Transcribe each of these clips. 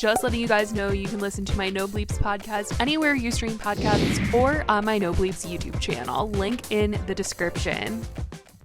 Just letting you guys know you can listen to my No Bleeps podcast anywhere you stream podcasts or on my No Bleeps YouTube channel. Link in the description.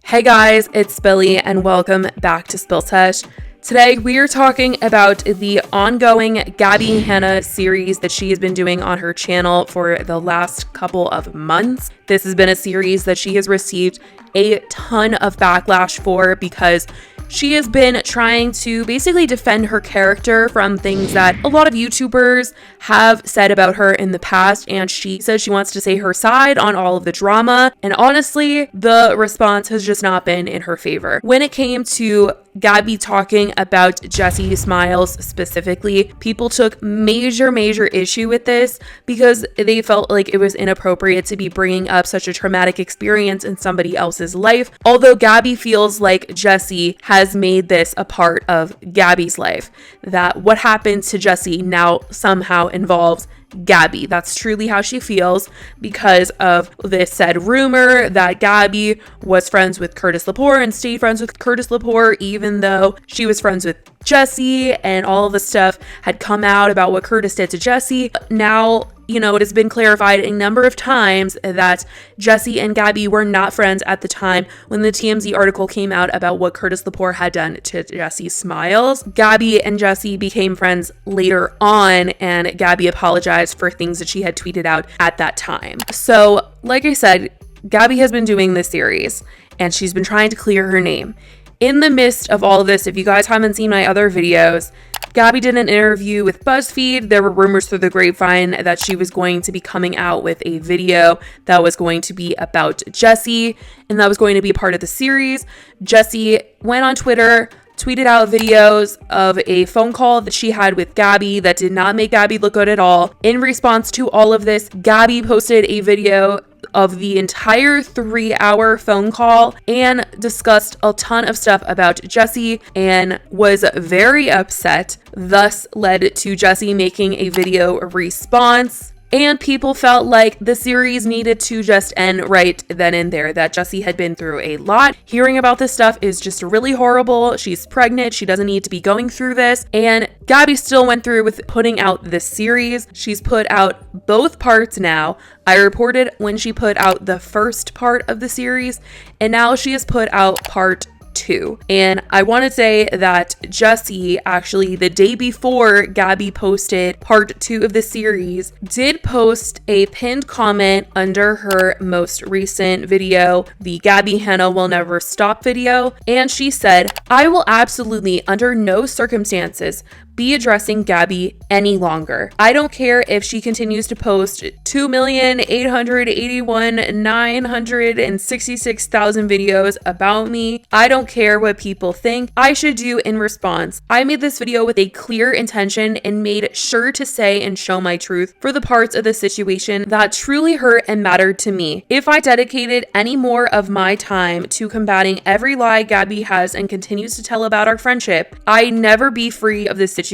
Hey guys, it's Billy and welcome back to Sesh. Today we are talking about the ongoing Gabbie Hanna series that she has been doing on her channel for the last couple of months. This has been a series that she has received a ton of backlash for because she has been trying to basically defend her character from things that a lot of YouTubers have said about her in the past, and she says she wants to say her side on all of the drama, and honestly, the response has just not been in her favor. When it came to Gabbie talking about Jessi Smiles specifically, people took major issue with this because they felt like it was inappropriate to be bringing up such a traumatic experience in somebody else's life, although Gabbie feels like Jessi has made this a part of Gabbie's life, that what happened to Jessi now somehow involves Gabbie. That's truly how she feels because of this said rumor that Gabbie was friends with Curtis Lepore and stayed friends with Curtis Lepore even though she was friends with Jessi, and all of the stuff had come out about what Curtis did to Jessi. Now, it has been clarified a number of times that Jessi and Gabbie were not friends at the time when the TMZ article came out about what Curtis Lepore had done to Jessi Smiles. Gabbie and Jessi became friends later on, and Gabbie apologized for things that she had tweeted out at that time. So, like I said, Gabbie has been doing this series, and she's been trying to clear her name. In the midst of all of this, if you guys haven't seen my other videos, Gabbie did an interview with BuzzFeed. There were rumors through the grapevine that she was going to be coming out with a video that was going to be about Jessi, and that was going to be a part of the series. Jessi went on Twitter, tweeted out videos of a phone call that she had with Gabbie that did not make Gabbie look good at all. In response to all of this, Gabbie posted a video of the entire 3-hour phone call and discussed a ton of stuff about Jessi and was very upset, thus led to Jessi making a video response. And people felt like the series needed to just end right then and there, that Jessi had been through a lot. Hearing about this stuff is just really horrible. She's pregnant. She doesn't need to be going through this. And Gabbie still went through with putting out this series. She's put out both parts now. I reported when she put out the first part of the series, and now she has put out part 2. And I want to say that Jessi, actually the day before Gabbie posted part 2 of the series, did post a pinned comment under her most recent video, the Gabbie Hanna Will Never Stop video, and she said, "I will absolutely under no circumstances be addressing Gabbie any longer. I don't care if she continues to post 2,881,966,000 videos about me. I don't care what people think I should do in response. I made this video with a clear intention and made sure to say and show my truth for the parts of the situation that truly hurt and mattered to me. If I dedicated any more of my time to combating every lie Gabbie has and continues to tell about our friendship, I'd never be free of this situation.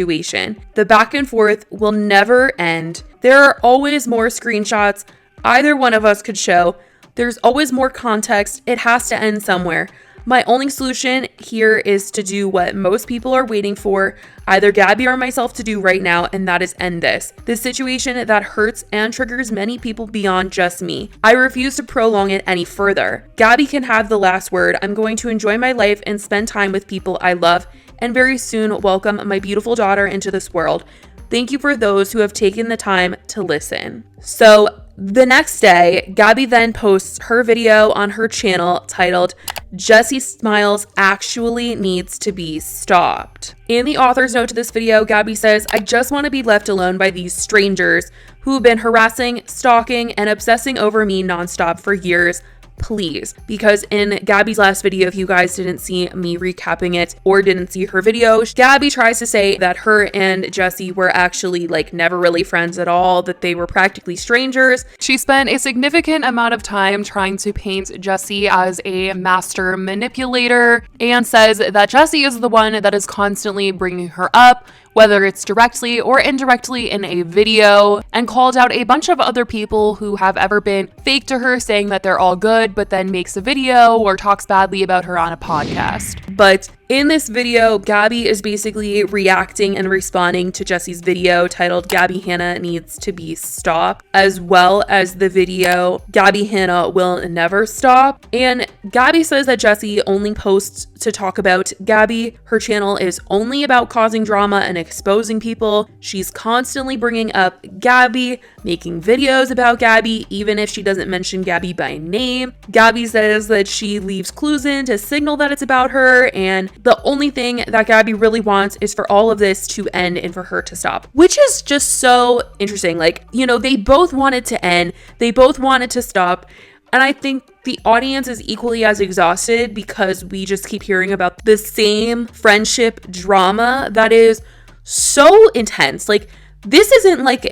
The back and forth will never end. There are always more screenshots either one of us could show. There's always more context. It has to end somewhere. My only solution here is to do what most people are waiting for, either Gabbie or myself to do right now, and that is end this. This situation that hurts and triggers many people beyond just me. I refuse to prolong it any further. Gabbie can have the last word. I'm going to enjoy my life and spend time with people I love, and very soon welcome my beautiful daughter into this world. Thank you for those who have taken the time to listen." So the next day, Gabbie then posts her video on her channel titled, "Jessi Smiles Actually Needs to Be Stopped." In the author's note to this video, Gabbie says, "I just want to be left alone by these strangers who've been harassing, stalking, and obsessing over me nonstop for years. Please." Because in Gabbie's last video, if you guys didn't see me recapping it or didn't see her video, Gabbie tries to say that her and Jessi were actually never really friends at all, that they were practically strangers. She spent a significant amount of time trying to paint Jessi as a master manipulator and says that Jessi is the one that is constantly bringing her up, whether it's directly or indirectly in a video, and called out a bunch of other people who have ever been fake to her, saying that they're all good, but then makes a video or talks badly about her on a podcast. But In this video, Gabbie is basically reacting and responding to Jessi's video titled Gabbie Hanna Needs to Be Stopped, as well as the video Gabbie Hanna Will Never Stop. And Gabbie says that Jessi only posts to talk about Gabbie. Her channel is only about causing drama and exposing people. She's constantly bringing up Gabbie, making videos about Gabbie, even if she doesn't mention Gabbie by name. Gabbie says that she leaves clues in to signal that it's about her, and the only thing that Gabbie really wants is for all of this to end and for her to stop, which is just so interesting. Like, you know, they both wanted to end, they both wanted to stop, and I think the audience is equally as exhausted because we just keep hearing about the same friendship drama that is so intense. Like, this isn't like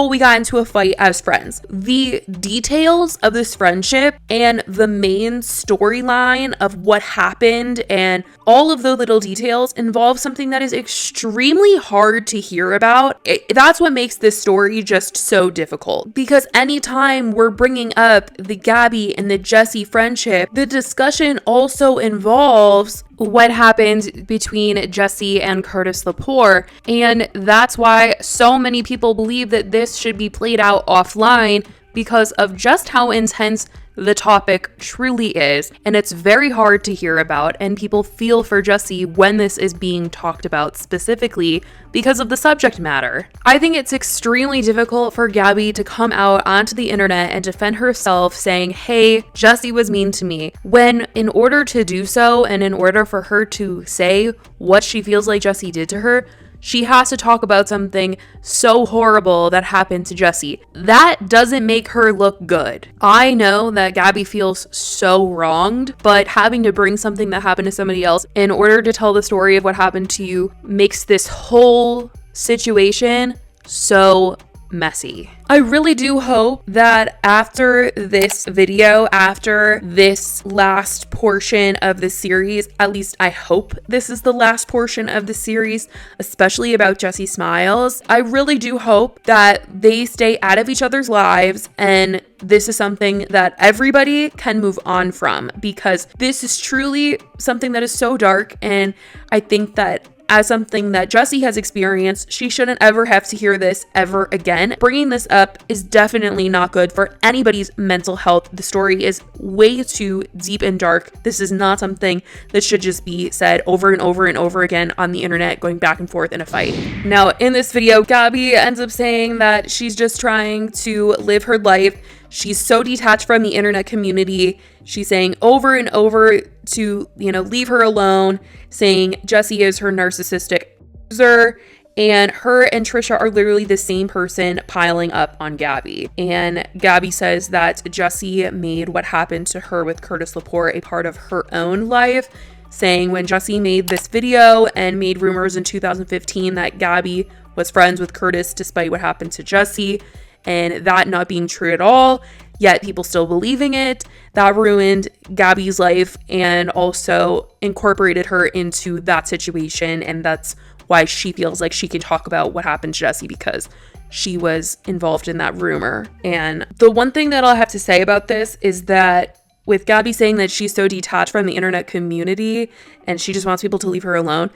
we got into a fight as friends. The details of this friendship and the main storyline of what happened and all of the little details involve something that is extremely hard to hear about. That's what makes this story just so difficult, because anytime we're bringing up the Gabbie and the Jessi friendship, the discussion also involves what happened between Jessi and Curtis Lepore, and that's why so many people believe that this should be played out offline because of just how intense the topic truly is, and it's very hard to hear about, and people feel for Jessi when this is being talked about specifically because of the subject matter. I think it's extremely difficult for Gabbie to come out onto the internet and defend herself saying, hey, Jessi was mean to me, when in order to do so and in order for her to say what she feels like Jessi did to her, she has to talk about something so horrible that happened to Jessi. That doesn't make her look good. I know that Gabbie feels so wronged, but having to bring something that happened to somebody else in order to tell the story of what happened to you makes this whole situation so messy. I really do hope that after this video, after this last portion of the series, at least I hope this is the last portion of the series, especially about Jessi Smiles, I really do hope that they stay out of each other's lives and this is something that everybody can move on from, because this is truly something that is so dark, and I think that as something that Jessi has experienced, she shouldn't ever have to hear this ever again. Bringing this up is definitely not good for anybody's mental health. The story is way too deep and dark. This is not something that should just be said over and over and over again on the internet, going back and forth in a fight. Now, in this video, Gabbie ends up saying that she's just trying to live her life. She's so detached from the internet community. She's saying over and over to, leave her alone, saying Jessi is her narcissistic user, and her and Trisha are literally the same person piling up on Gabbie. And Gabbie says that Jessi made what happened to her with Curtis Lepore a part of her own life, saying when Jessi made this video and made rumors in 2015 that Gabbie was friends with Curtis despite what happened to Jessi, and that not being true at all, yet people still believing it, that ruined Gabbie's life and also incorporated her into that situation, and that's why she feels like she can talk about what happened to Jessi, because she was involved in that rumor. And the one thing that I'll have to say about this is that with Gabbie saying that she's so detached from the internet community and she just wants people to leave her alone,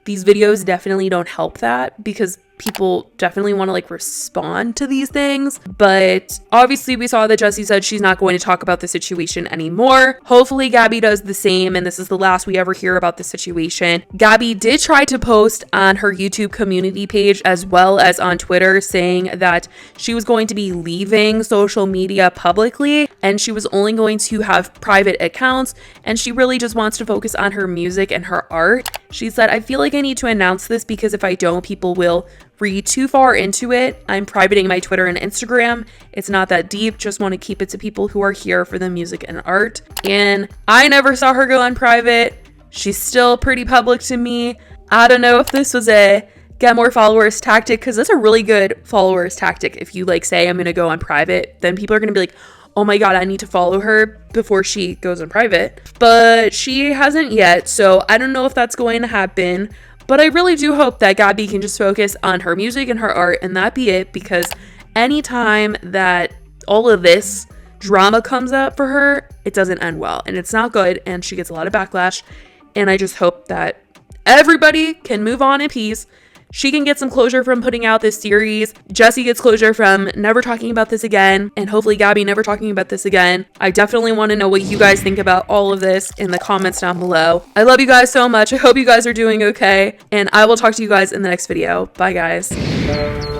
these videos definitely don't help that, because people definitely want to respond to these things. But obviously we saw that Jessi said she's not going to talk about the situation anymore. Hopefully Gabbie does the same, and this is the last we ever hear about the situation. Gabbie did try to post on her YouTube community page as well as on Twitter saying that she was going to be leaving social media publicly and she was only going to have private accounts, and she really just wants to focus on her music and her art. She said, I feel like I need to announce this because if I don't, people will read too far into it. I'm privating my Twitter and Instagram. It's not that deep. Just want to keep it to people who are here for the music and art. And I never saw her go on private. She's still pretty public to me. I don't know if this was a get more followers tactic, because that's a really good followers tactic. If you say I'm going to go on private, then people are going to be like, oh my God, I need to follow her before she goes on private. But she hasn't yet, so I don't know if that's going to happen. But I really do hope that Gabbie can just focus on her music and her art and that be it, because anytime that all of this drama comes up for her, it doesn't end well and it's not good, and she gets a lot of backlash. And I just hope that everybody can move on in peace. She can get some closure from putting out this series. Jessi gets closure from never talking about this again. And hopefully Gabbie never talking about this again. I definitely want to know what you guys think about all of this in the comments down below. I love you guys so much. I hope you guys are doing okay. And I will talk to you guys in the next video. Bye, guys.